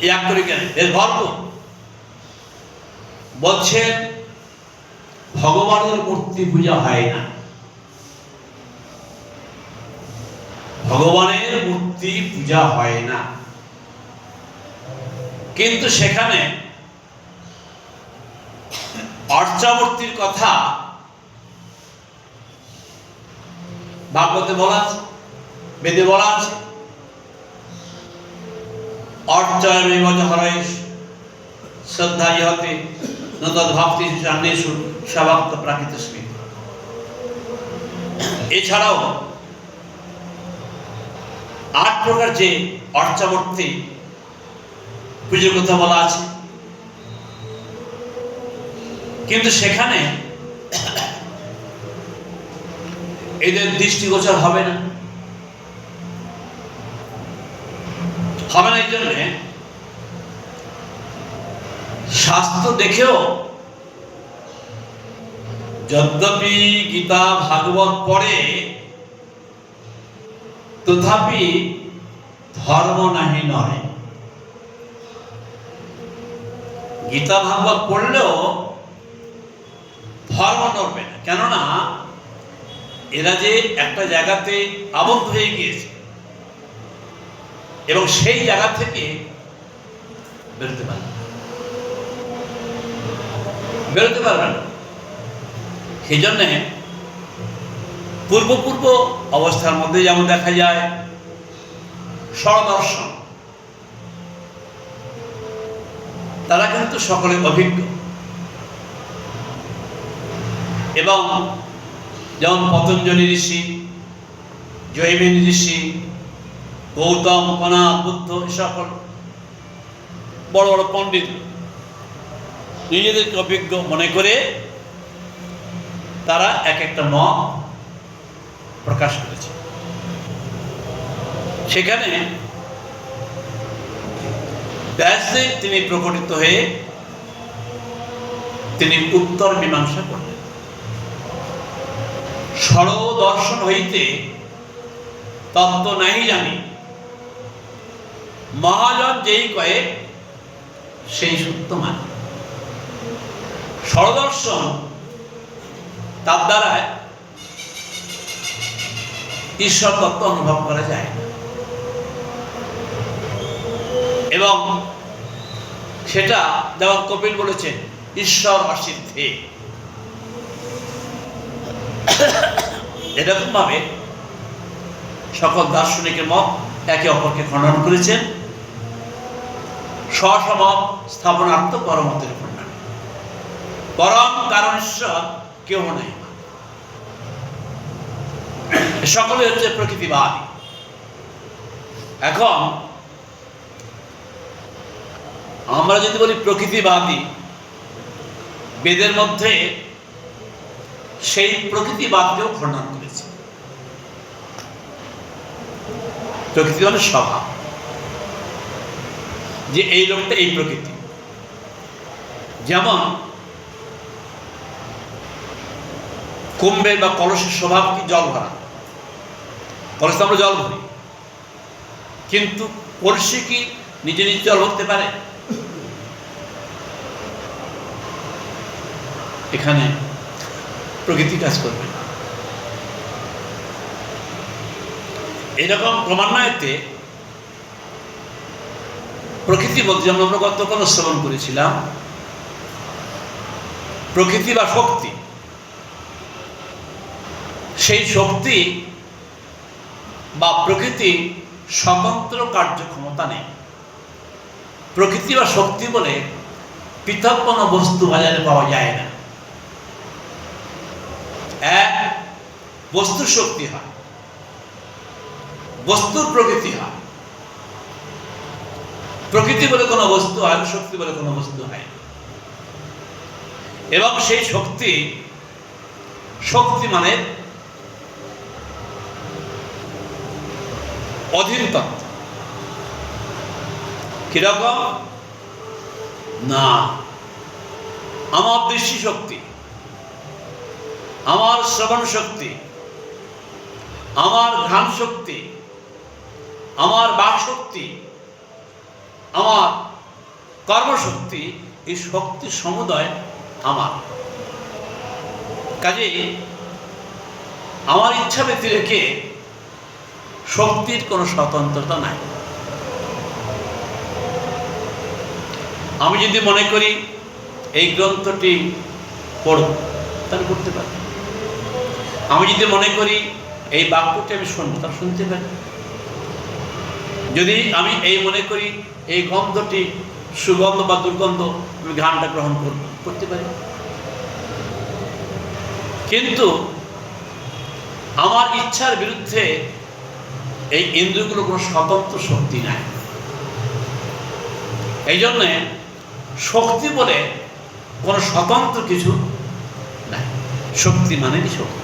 এই আক্ষরিক জ্ঞানে বেশ ভরপুর। বলছেন ভগবানের মূর্তি পূজা হয় না, ভগবানের মূর্তি পূজা হয় না, কিন্তু সেখানে অর্চামূর্তির কথা ভাগবতে বলা আছে, বেদে বলা আছে অর্চয়মেব হরেশ শ্রদ্ধা ইহতে নতদ ভক্তি জান্নেষু স্বভক্ত প্রাকৃত স্মৃতি। এছাড়াও 8 প্রকার যে অর্চামূর্তি পুজোর কথা বলা আছে, কিন্তু সেখানে এদের দৃষ্টিগোচর হবে না। এই জন্যে শাস্ত্র দেখেও যদ্যপি গীতা ভাগবত পড়ে তথাপি ধর্ম নাহি নয়। গীতা ভাগবত পড়লেও ধর্ম নড়বে না, কেননা এরা যে একটা জায়গাতে আবদ্ধ হয়ে গিয়েছে এবং সেই জায়গা থেকে বেরোতে পারবে না। সেই জন্যে পূর্ব অবস্থার মধ্যে যেমন দেখা যায় স্বদর্শন, তারা কিন্তু সকলে অভিজ্ঞ, এবং যেমন পতঞ্জলি ঋষি, জৈমিনী ঋষি, গৌতম, কণা, বুদ্ধ, সকল বড় বড় পণ্ডিত নিজেদেরকে অভিজ্ঞ মনে করে তারা এক একটা মত প্রকাশ করেছে। সেখানে ব্যাসদেব তিনি প্রকটিত হয়ে তিনি উত্তর মীমাংসা করলেন। স্বদর্শন হইতে তত্ত্ব নাহি জানি, মহাজন যেই কয়ে সেই সত্য মানে। স্বদর্শন তার দ্বারা ঈশ্বর তত্ত্ব অনুভব করা যায় না, এবং সেটা যেমন কপিল বলেছেন ঈশ্বর অসিদ্ধে। এরকম ভাবে সকল দার্শনিকের মত একে অপরকে খণ্ডন করেছেন, স্বমত স্থাপনার্থ পরমতের খণ্ডন। পরম কারণ ঈশ্বর কেউ নাই, সকলে হচ্ছে প্রকৃতিবাদী। এখন আমরা যদি বলি প্রকৃতিবাদী, বেদের মধ্যে সেই প্রকৃতিবাদকেও খণ্ডন করেছে। প্রকৃতি মানে স্বভাব, যে এই লোকটা এই প্রকৃতি। যেমন কুম্ভের বা কলসের স্বভাব কি জল ভরা, কলসে আমরা জল ভরি, কিন্তু কলসি কি নিজে নিজে জল ভরতে পারে? এখানে প্রকৃতি কাজ করবে। এরকম ক্রমান্বয়েতে প্রকৃতি বলতে যেমন আমরা গতকাল শ্রবণ করেছিলাম, প্রকৃতি বা শক্তি, সেই শক্তি বা প্রকৃতি স্বতন্ত্র কার্যক্ষমতা নেই। প্রকৃতি বা শক্তি বলে পৃথক কোনো বস্তু বাজারে পাওয়া যায় না। এক বস্তুর শক্তি হয়, বস্তুর প্রকৃতি হয়। প্রকৃতি বলে কোনো বস্তু হয়, শক্তি বলে কোনো বস্তু হয়। এবং সেই শক্তি মানে অধীন তত্ত্ব। কিরকম না, আমার দৃষ্টি শক্তি, আমার শ্রবণ শক্তি, আমার ঘ্রাণ শক্তি, আমার বাক শক্তি, আমার কর্মশক্তি, এই শক্তি সমুদয় আমার। কাজেই আমার ইচ্ছা ব্যতি রেখে শক্তির কোনো স্বতন্ত্রতা নাই। আমি যদি মনে করি এই গ্রন্থটি পড়ব, তাহলে পড়তে পারি। আমি যদি মনে করি এই বাক্যটি আমি শুনবো, তাহলে শুনতে পারি। যদি আমি এই মনে করি এই গন্ধটি সুগন্ধ বা দুর্গন্ধ, আমি ঘ্রাণটা গ্রহণ করতে পারি। কিন্তু আমার ইচ্ছার বিরুদ্ধে এই ইন্দ্রিয়গুলো কোনো স্বতন্ত্র শক্তি নাই। এই জন্যে শক্তি বলে কোনো স্বতন্ত্র কিছু নাই। শক্তি মানে শক্তি।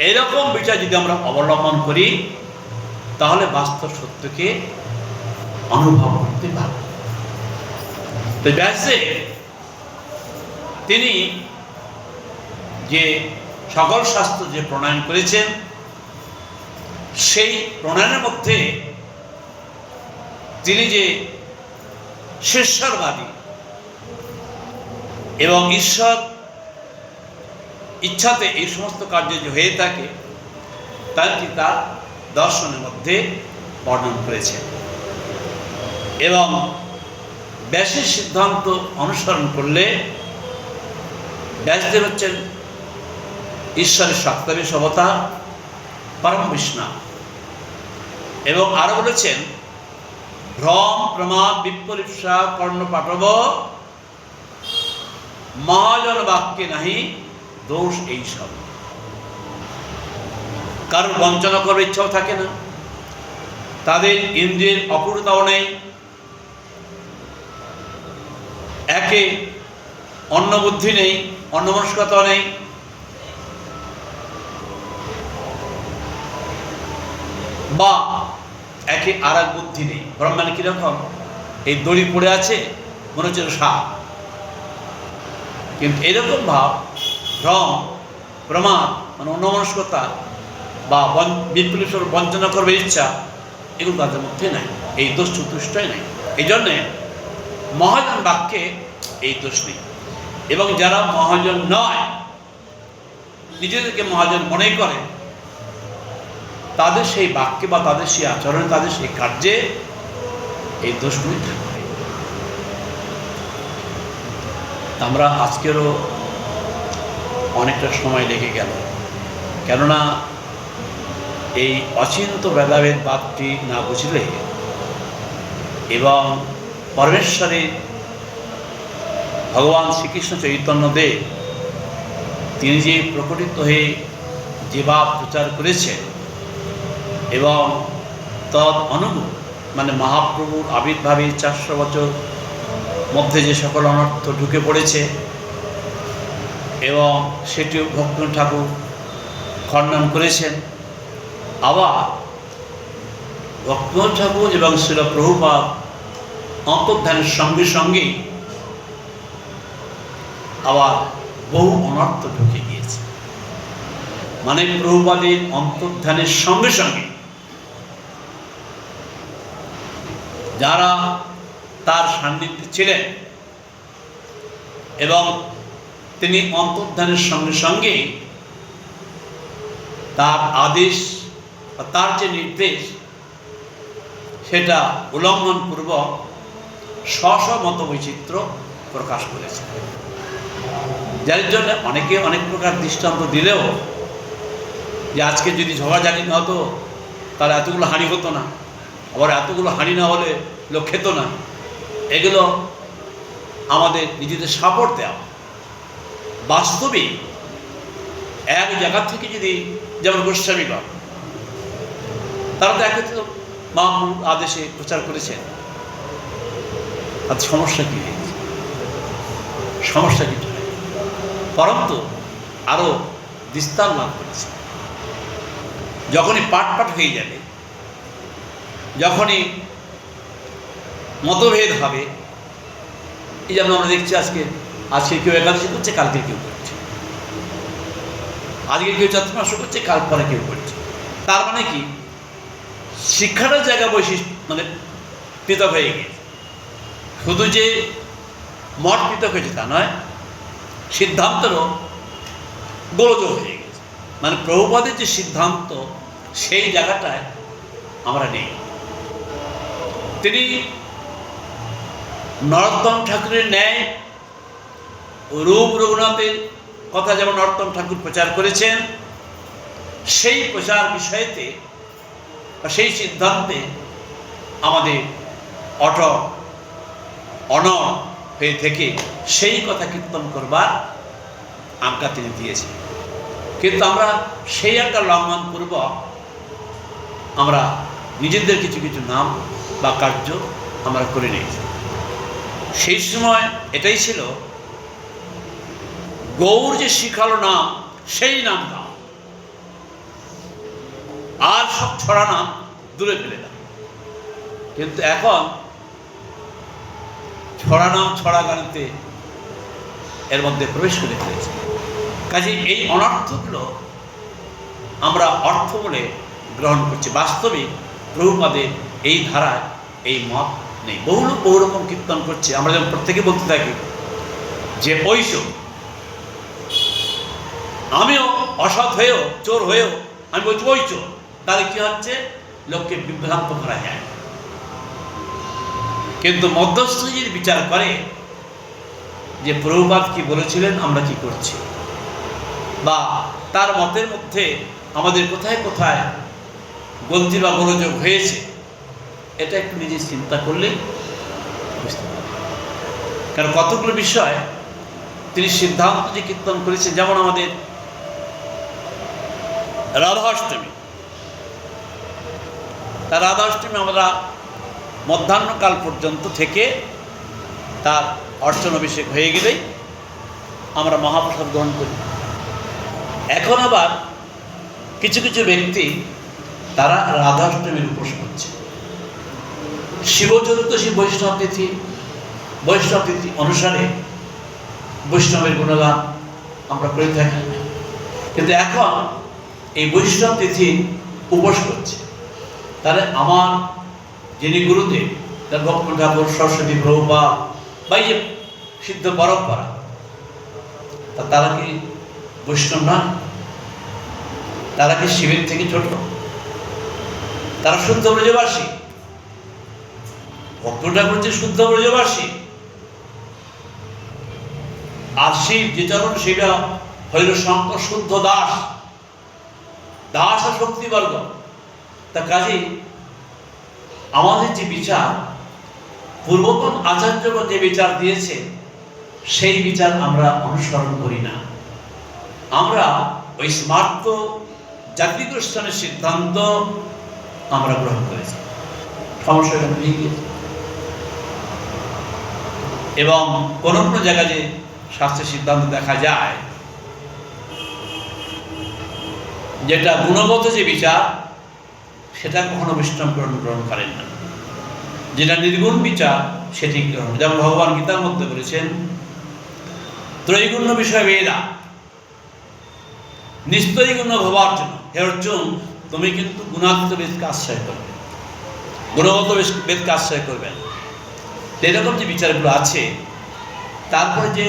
এরকম বিচার যদি আমরা অবলম্বন করি তাহলে বাস্তব সত্যকে অনুভব করতে পারব। তো ব্যাসদেব তিনি যে সকল শাস্ত্র যে প্রণয়ন করেছেন সেই প্রণয়নের মধ্যে তিনি যে ঈশ্বরবাদী এবং ঈশ্বর ইচ্ছাতে এই সমস্ত কার্য যে হয়ে থাকে তার দর্শনের মধ্যে বর্ণন করেছেন এবং ব্যাসের সিদ্ধান্ত অনুসরণ করলে ব্যাসদেব হচ্ছেন ঈশ্বরের সপ্তবিশ অবতার পরম বিষ্ণু। এবং আরো বলেছেন ভ্রম প্রমাদ বিপ্পলিপ্সা কর্ণপাটব মহাজন বাক্যে নাহি দোষ। এই সব কারোর বঞ্চনা করার ইচ্ছাও থাকে না, তাদের ইন্দ্রিয়ের অপূর্ণতাও নেই, একে অন্য বুদ্ধি নেই, অন্যমনস্কতা নেই, বা একে আর এক বুদ্ধি নেই। ব্রহ্মাণ্ড কিরকম এই দড়ি পড়ে আছে মনে হচ্ছে সাপ, কিন্তু এরকম ভাব ভ্রম প্রমাদ মানে অন্যমনস্কতা বা বিপ্লব বঞ্চনা করবে ইচ্ছা এগুলো তাদের মধ্যে নাই, এই দোষ চতুষ্টয় নাই। এই জন্যে মহাজন বাক্যে এই দোষ নেই। এবং যারা মহাজন নয়, নিজেদেরকে মহাজন মনে করে, তাদের সেই বাক্যে বা তাদের সেই আচরণে তাদের সেই কার্যে এই দোষগুলি থাকবে। আমরা আজকেরও অনেকটা সময় লেগে গেল, কেননা এই অচিন্ত ভেদাভেদ বাদটি না বুঝলে এবং পরমেশ্বরের ভগবান শ্রীকৃষ্ণ চৈতন্যদেব তিনি যে প্রকটিত হয়ে যে ভাব প্রচার করেছেন এবং তদ অনুভূত মানে মহাপ্রভুর আবির্ভাবে 400 বছর মধ্যে যে সকল অনর্থ ঢুকে পড়েছে এবং সেটিও ভক্তি ঠাকুর খণ্ডন করেছেন। আবার ভক্তি ঠাকুর এবং শ্রীল প্রভুপাদ অন্তর্ধানের সঙ্গে সঙ্গেই আবার বহু অনর্থ ঢুকে গিয়েছে, মানে প্রভুপাদের অন্তর্ধানের সঙ্গে সঙ্গে যারা তার সান্নিধ্যে ছিলেন এবং তিনি অন্তর্ধানের সঙ্গে সঙ্গে তার আদেশ বা তার যে নির্দেশ সেটা উল্লঙ্ঘনপূর্বক স্ব মত বৈচিত্র্য প্রকাশ করেছে, যার জন্য অনেকে অনেক প্রকার দৃষ্টান্ত দিলেও যে আজকে যদি ঝগড়াঝাটি না হতো তাহলে এতগুলো হানি হতো না, আবার এতগুলো হানি না হলে লোক খেত না, এগুলো আমাদের নিজেদের সাপোর্ট দেওয়া। বাস্তবে এক জায়গা থেকে যদি যেমন গোস্বামীগণ তারা তো একত্রিত মহাপ্রভুর আদেশে প্রচার করেছেন, তাতে সমস্যা কী হয়েছে? সমস্যা কিছু নেই, পরন্তু আরও বিস্তার লাভ করেছে। যখনই পাট হয়ে যাবে, যখনই মতভেদ হবে, এই যেমন আমরা দেখছি আজকে কেউ একাদশী করছে, কালকে কেউ করছে, আজকে কেউ চাতুর্মাস করছে, কাল পরে কেউ করছে। তার মানে কি শিক্ষাটার জায়গা বৈশিষ্ট্য মানে পৃথক হয়ে গেছে। শুধু যে মঠ পৃথক হয়েছে তা নয়, সিদ্ধান্তেরও গোলযোগ হয়ে গেছে। মানে প্রভুপাদের যে সিদ্ধান্ত সেই জায়গাটায় আমরা নেই। তিনি নরোত্তম ঠাকুরের ন্যায় রূপ রঘুনাথের কথা যেমন নরোত্তম ঠাকুর প্রচার করেছেন, সেই প্রচার বিষয়েতে বা সেই সিদ্ধান্তে আমাদের অনড় হয়ে থেকে সেই কথা কীর্তন করবার আজ্ঞা তিনি দিয়েছেন। কিন্তু আমরা সেই একটা লঙ্ঘনপূর্বক আমরা নিজেদের কিছু কিছু নাম বা কার্য আমরা করে নিয়েছি। সেই সময় এটাই ছিল গৌর যে শিখালো নাম সেই নাম দাও, আর সব ছড়া নাম দূরে ফেলে দাও। কিন্তু এখন ছড়া নাম ছড়া গানতে এর মধ্যে প্রবেশ করে ফেলেছে। কাজে এই অনর্থগুলো আমরা অর্থ বলে গ্রহণ করছি। বাস্তবিক প্রভুপাদের এই ধারায় এই মত নেই। বহু লোক বহু রকম কীর্তন করছে। আমরা যেমন প্রত্যেকে বলতে থাকি যে ঐশ, আমিও অসৎ হয়েও চোর হয়েও আমি বলছি ওই চোর। তাহলে কি হচ্ছে? লোককে বিভ্রান্ত করা যায়। কিন্তু মধ্যস্থ যদি বিচার করে যে প্রভুপাদ কি বলেছিলেন, আমরা কি করছি, বা তার মতের মধ্যে আমাদের কোথায় কোথায় গলতি বা গোলযোগ হয়েছে, এটা একটু নিজে চিন্তা করলে বুঝতে পারবে। কারণ কতগুলো বিষয় তিনি সিদ্ধান্ত যে কীর্তন করেছেন, যেমন আমাদের রাধাষ্টমী। তার রাধাষ্টমী আমরা মধ্যাহ্নকাল পর্যন্ত থেকে তার অর্চন অভিষেক হয়ে গেলেই আমরা মহাপ্রসাদ গ্রহণ করি। এখন আবার কিছু কিছু ব্যক্তি তারা রাধাষ্টমীর উপোস করছে। শিবচতুর্দশী বৈষ্ণব তিথি অনুসারে বৈষ্ণবের গুণগান আমরা করে থাকি। কিন্তু এখন এই বৈষ্ণব তিথি উপোস করছে। তাহলে আমার যিনি গুরুদেব, তার ভক্ত ঠাকুর, সরস্বতী, প্রভুপাদ বা এই যে সিদ্ধ পরম্পরা, তারা কি বৈষ্ণব না? তারা কি শিবের থেকে ছোট? তারা শুদ্ধ ব্রজবাসী। ভক্ত ঠাকুর যে শুদ্ধ ব্রজবাসী, আর শিব যে চরণ, সেটা হইল শঙ্কর শুদ্ধ দাস, দাস আর শক্তিবর্গ। তা কাজেই আমাদের যে বিচার, পূর্বতন আচার্যগণ যে বিচার দিয়েছে, সেই বিচার আমরা অনুসরণ করি না। আমরা ওই স্মার্ত জাতি গোষ্ঠীর সিদ্ধান্ত আমরা গ্রহণ করেছি। সমস্যা এখানে হয়ে গিয়েছে। এবং কোনো কোনো জায়গায় যে শাস্ত্রের সিদ্ধান্ত দেখা যায়, যেটা গুণগত যে বিচার, সেটা কখনো বৈষ্ণব গ্রহণ করেন না। যেটা নির্গুণ বিচার, সেটি গ্রহণ। যেমন ভগবান গীতার মধ্যে বলেছেন, ত্রৈগুণ্য বিষয় বেদা নিস্তৈগুণ্য ভবার জন্য। হে অর্জুন, তুমি কিন্তু গুণাতীত বেদকে আশ্রয় করবে, গুণগত বেদকে আশ্রয় করবে। এরকম যে বিচারগুলো আছে, তারপরে যে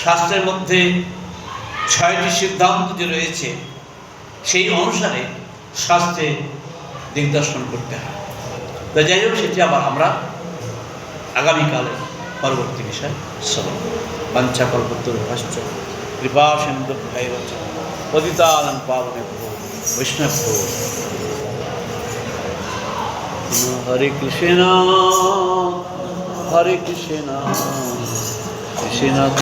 শাস্ত্রের মধ্যে 6টি সিদ্ধান্ত যে রয়েছে, সেই অনুসারে শাস্ত্রে দিগদর্শন করতে হয়। তো যাই হোক, সেটি আবার আমরা আগামীকালে পরবর্তী বিষয় শ্রবণ। বাঞ্ছা কল্পতরুভ্যশ্চ কৃপা সিন্ধুভ্যৈব পতিতানাং পাবনেভ্যো বৈষ্ণবেভ্যো হরে কৃষ্ণ হরে কৃষ্ণ কৃষ্ণ